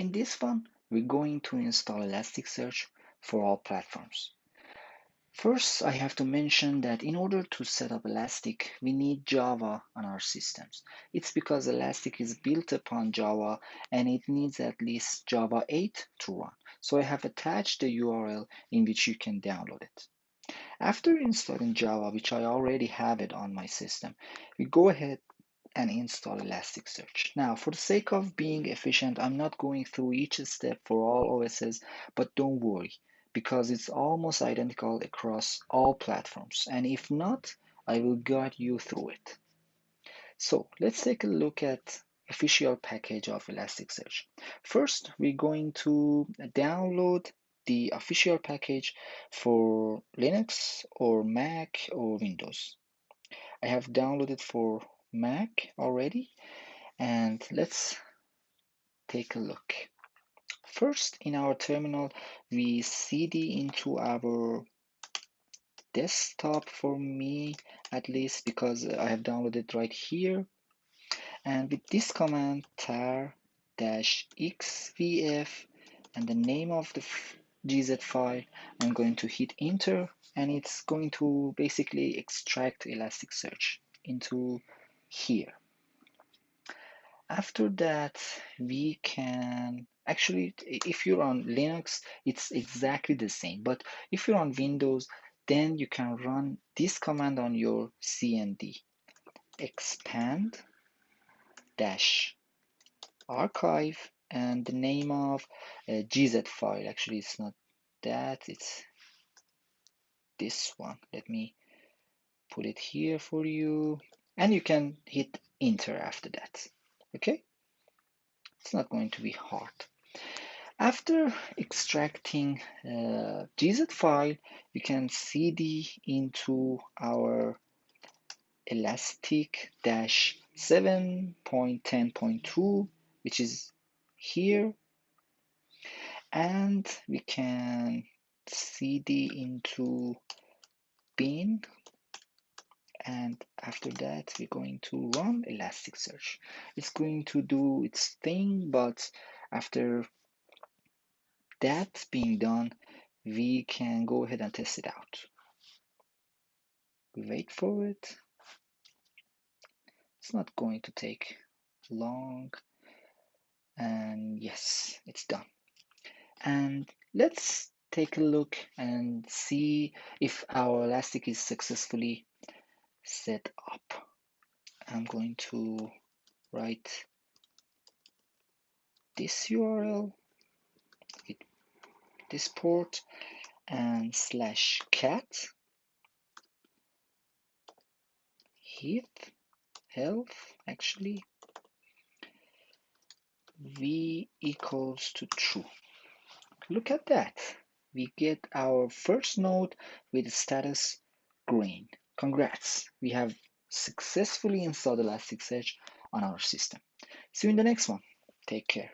In this one, we're going to install Elasticsearch for all platforms. First, I have to mention that in order to set up Elastic, we need Java on our systems. It's because Elastic is built upon Java and it needs at least Java 8 to run. So I have attached the URL in which you can download it. After installing Java, which I already have it on my system, we go ahead and install Elasticsearch. Now, for the sake of being efficient, I'm not going through each step for all OSs, but don't worry, because it's almost identical across all platforms. And if not, I will guide you through it. So let's take a look at official package of Elasticsearch. First, we're going to download the official package for Linux or Mac or Windows. I have downloaded for Mac already, and let's take a look. First, in our terminal, we cd into our desktop, for me at least, because I have downloaded right here. And with this command, tar-xvf and the name of the gz file, I'm going to hit enter, and it's going to basically extract Elasticsearch into here. After that, we can actually, if you're on Linux, it's exactly the same. But if you're on Windows, then you can run this command on your CMD. Expand dash archive and the name of a GZ file. Actually, it's not that, it's this one. Let me put it here for you. And you can hit enter after that. Okay? It's not going to be hard. After extracting GZ file, we can cd into our elastic-7.10.2, which is here, and we can cd into bin, and after that we're going to run Elasticsearch. It's going to do its thing, but after that being done, we can go ahead and test it out. We wait for it. It's not going to take long, and yes, it's done. And let's take a look and see if our Elastic is successfully set up. I'm going to write this URL with this port and /cat health actually v equals to true. Look at that. We get our first node with status green. Congrats. We have successfully installed Elasticsearch on our system. See you in the next one. Take care.